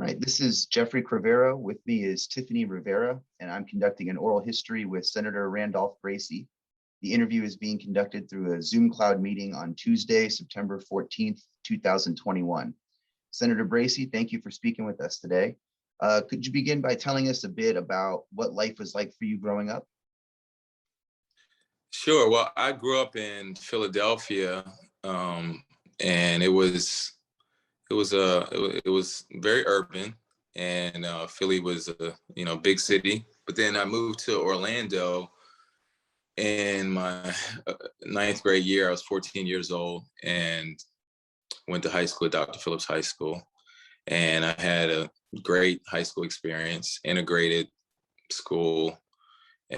All right, this is Geoffrey Cravero. With me is Tiffany Rivera, and I'm conducting an oral history with Senator Randolph Bracy. The interview is being conducted through a Zoom cloud meeting on Tuesday, September 14th, 2021. Senator Bracy, thank you for speaking with us today. Could you begin by telling us a bit about what life was like for you growing up? Sure. Well, I grew up in Philadelphia, and it was very urban, and Philly was a big city. But then I moved to Orlando in my ninth grade year. I was 14 years old and went to high school at Dr. Phillips High School, and I had a great high school experience, integrated school,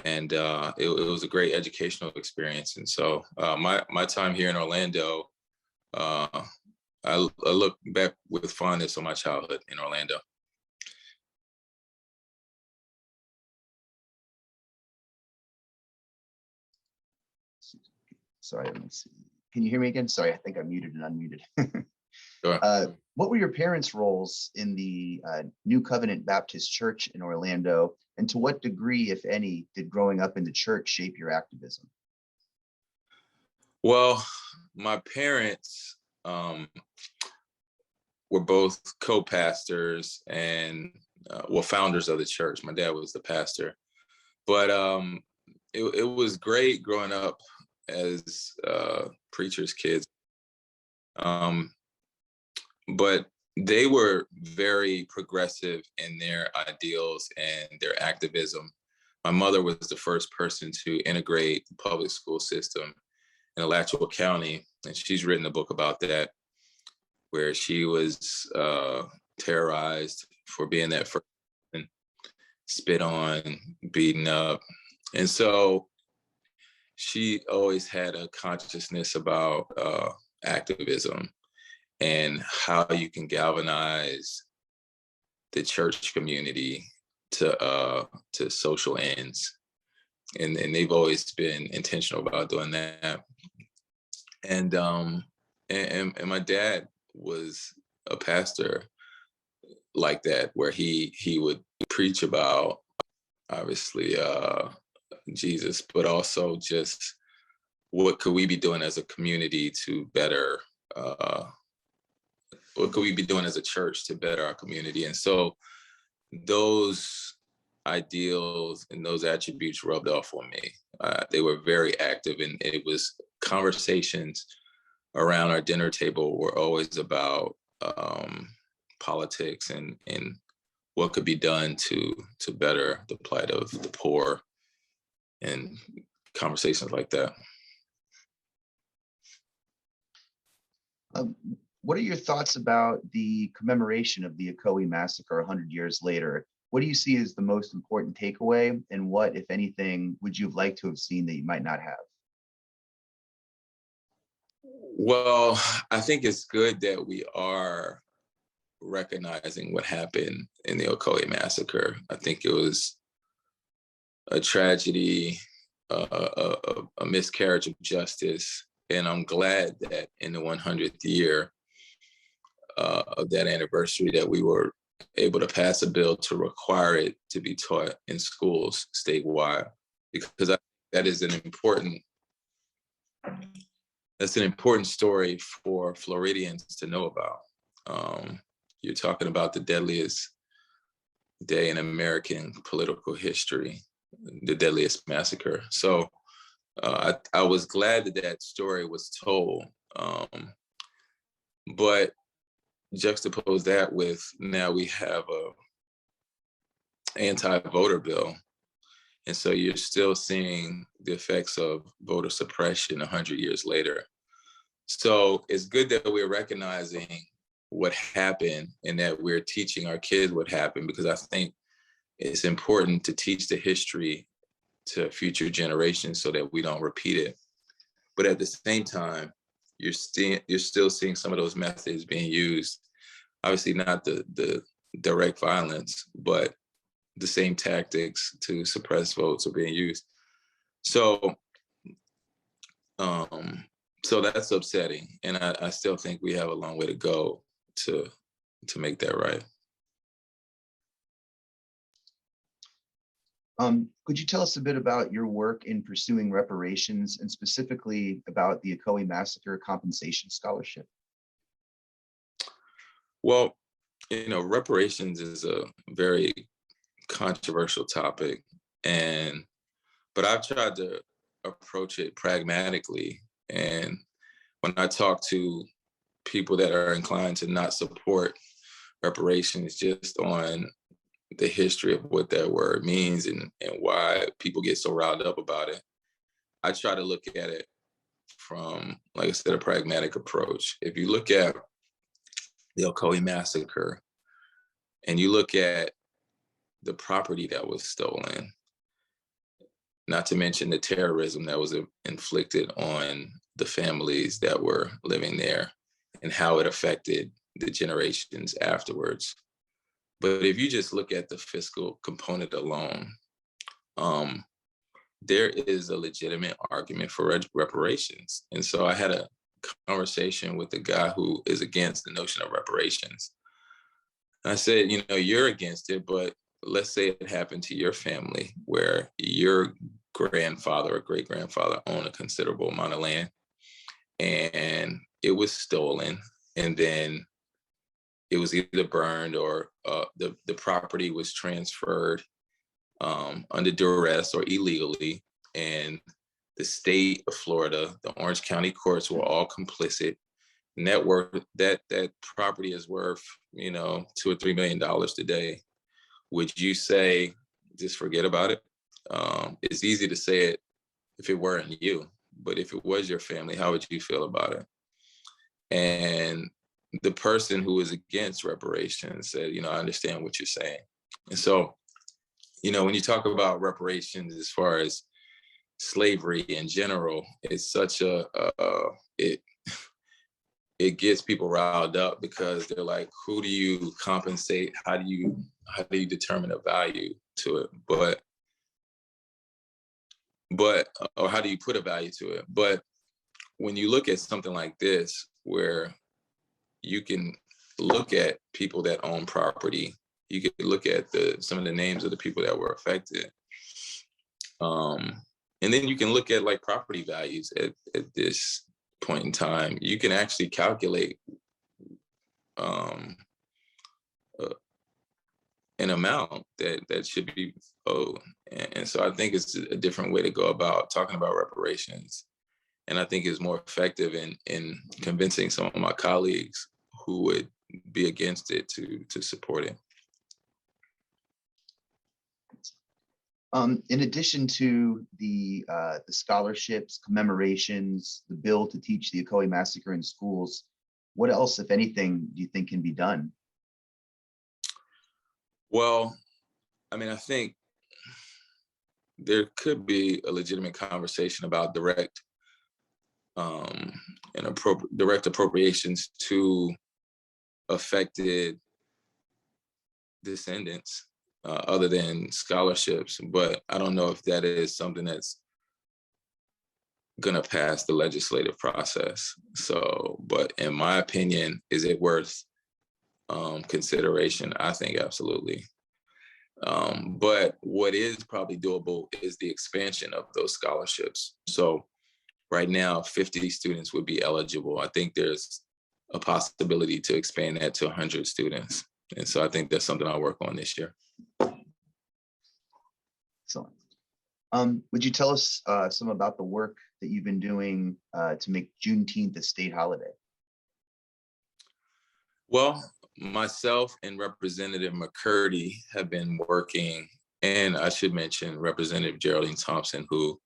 and it was a great educational experience. And so my time here in Orlando, uh, I look back with fondness on my childhood in Orlando. Sorry, let me see. Can you hear me again? Sorry, I think I'm muted and unmuted. Sure. What were your parents' roles in the New Covenant Baptist Church in Orlando? And to what degree, if any, did growing up in the church shape your activism? Well, my parents were both co-pastors and founders of the church. My dad was the pastor, but it was great growing up as preachers' kids. But they were very progressive in their ideals and their activism. My mother was the first person to integrate the public school system in Alachua County, and she's written a book about that, where she was terrorized for being that first person, spit on, beaten up. And so she always had a consciousness about activism and how you can galvanize the church community to social ends. And they've always been intentional about doing that. And my dad was a pastor like that, where he would preach about, obviously, Jesus, but also just what could we be doing as a community to better, what could we be doing as a church to better our community? And so those ideals and those attributes rubbed off on me. They were very active, and it was conversations around our dinner table were always about politics and what could be done to better the plight of the poor, and conversations like that. What are your thoughts about the commemoration of the Ocoee Massacre 100 years later? What do you see as the most important takeaway, and what, if anything, would you have liked to have seen that you might not have? Well, I think it's good that we are recognizing what happened in the Ocoee Massacre. I think it was a tragedy, a miscarriage of justice, and I'm glad that in the 100th year of that anniversary, that we were able to pass a bill to require it to be taught in schools statewide, because that is an important story for Floridians to know about. You're talking about the deadliest day in American political history, the deadliest massacre. So I was glad that story was told. But juxtapose that with, now we have a anti-voter bill. And so you're still seeing the effects of voter suppression 100 years later. So it's good that we're recognizing what happened and that we're teaching our kids what happened, because I think it's important to teach the history to future generations so that we don't repeat it. But at the same time, you're still seeing some of those methods being used. Obviously not the direct violence, but the same tactics to suppress votes are being used. So that's upsetting. And I still think we have a long way to go to make that right. Could you tell us a bit about your work in pursuing reparations and specifically about the Ocoee Massacre Compensation Scholarship? Well, reparations is a very controversial topic, and but I've tried to approach it pragmatically. And when I talk to people that are inclined to not support reparations just on the history of what that word means and why people get so riled up about it, I try to look at it from, like I said, a pragmatic approach. If you look at the Ocoee Massacre and you look at the property that was stolen, not to mention the terrorism that was inflicted on the families that were living there and how it affected the generations afterwards. But if you just look at the fiscal component alone, there is a legitimate argument for reparations. And so I had a conversation with the guy who is against the notion of reparations. I said, you're against it, but let's say it happened to your family where your grandfather or great grandfather owned a considerable amount of land and it was stolen, and then it was either burned or the property was transferred under duress or illegally, and the state of Florida, the Orange County courts were all complicit. And that property is worth, $2 or $3 million today. Would you say just forget about it? It's easy to say it if it weren't you, but if it was your family, how would you feel about it? And the person who was against reparations said, I understand what you're saying. And so, when you talk about reparations as far as slavery in general, it's such it gets people riled up because they're like, who do you compensate? How do you determine a value to it? But or how do you put a value to it? But when you look at something like this, where you can look at people that own property, you can look at some of the names of the people that were affected, and then you can look at like property values at this point in time. You can actually calculate an amount that should be owed. And so I think it's a different way to go about talking about reparations. And I think it's more effective in convincing some of my colleagues who would be against it to support it. In addition to the scholarships, commemorations, the bill to teach the Ocoee Massacre in schools, what else, if anything, do you think can be done? Well, I think there could be a legitimate conversation about direct appropriations to affected descendants, other than scholarships. But I don't know if that is something that's gonna pass the legislative process. So, but in my opinion, is it worth consideration? I think absolutely. But what is probably doable is the expansion of those scholarships. So right now, 50 students would be eligible. I think there's a possibility to expand that to 100 students. And so I think that's something I'll work on this year. Excellent. Would you tell us some about the work that you've been doing to make Juneteenth a state holiday? Well, myself and Representative McCurdy have been working, and I should mention Representative Geraldine Thompson, who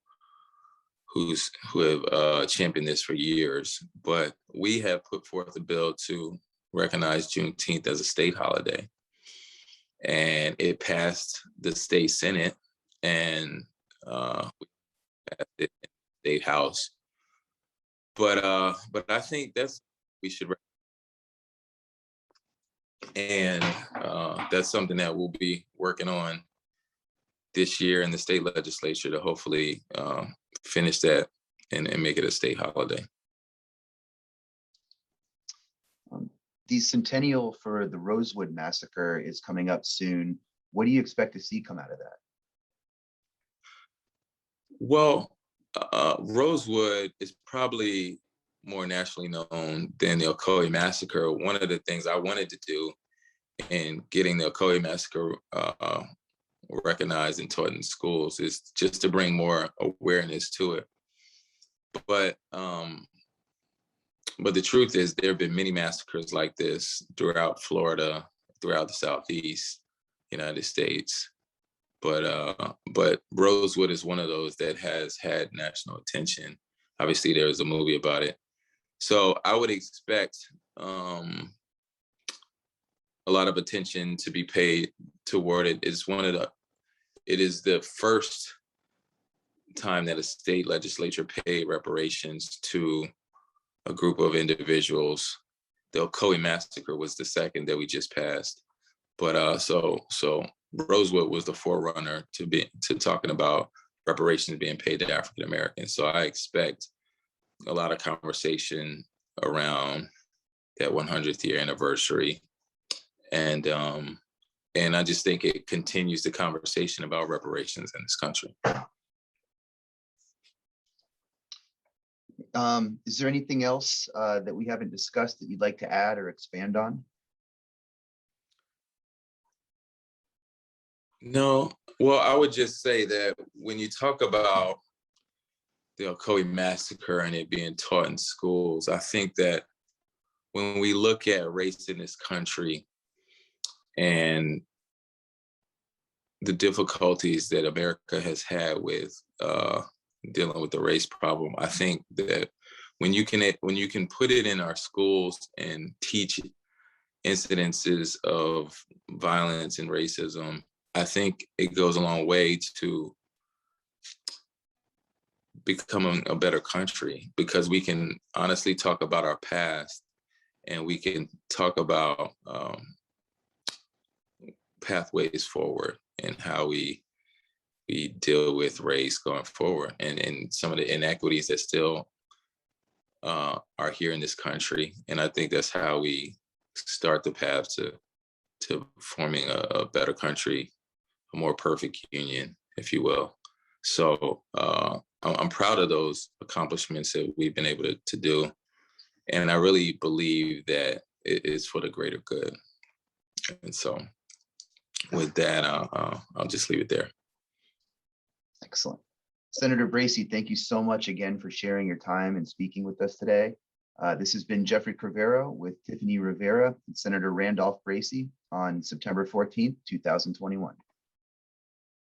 have championed this for years. But we have put forth a bill to recognize Juneteenth as a state holiday, and it passed the state Senate, and we passed it in the state House. But I think we should. And that's something that we'll be working on this year in the state legislature to hopefully finish that and make it a state holiday. The centennial for the Rosewood Massacre is coming up soon. What do you expect to see come out of that? Well, Rosewood is probably more nationally known than the Ocoee Massacre. One of the things I wanted to do in getting the Ocoee Massacre recognized and taught in schools is just to bring more awareness to it. But the truth is, there have been many massacres like this throughout Florida, throughout the Southeast United States. But Rosewood is one of those that has had national attention. Obviously, there was a movie about it. So I would expect a lot of attention to be paid toward it. It is the first time that a state legislature paid reparations to a group of individuals. The Ocoee Massacre was the second that we just passed. But so Rosewood was the forerunner to talking about reparations being paid to African Americans. So I expect a lot of conversation around that 100th year anniversary, and I just think it continues the conversation about reparations in this country. Is there anything else that we haven't discussed that you'd like to add or expand on? No, well, I would just say that when you talk about the Ocoee Massacre and it being taught in schools, I think that when we look at race in this country and the difficulties that America has had with dealing with the race problem, I think that when you can put it in our schools and teach incidences of violence and racism, I think it goes a long way to becoming a better country, because we can honestly talk about our past and we can talk about pathways forward and how we deal with race going forward, and some of the inequities that still are here in this country. And I think that's how we start the path to forming a better country, a more perfect union, if you will. So I'm proud of those accomplishments that we've been able to do. And I really believe that it is for the greater good. And so with that, I'll just leave it there. Excellent. Senator Bracy, thank you so much again for sharing your time and speaking with us today. This has been Geoffrey Cravero with Tiffany Rivera and Senator Randolph Bracy on September 14th, 2021.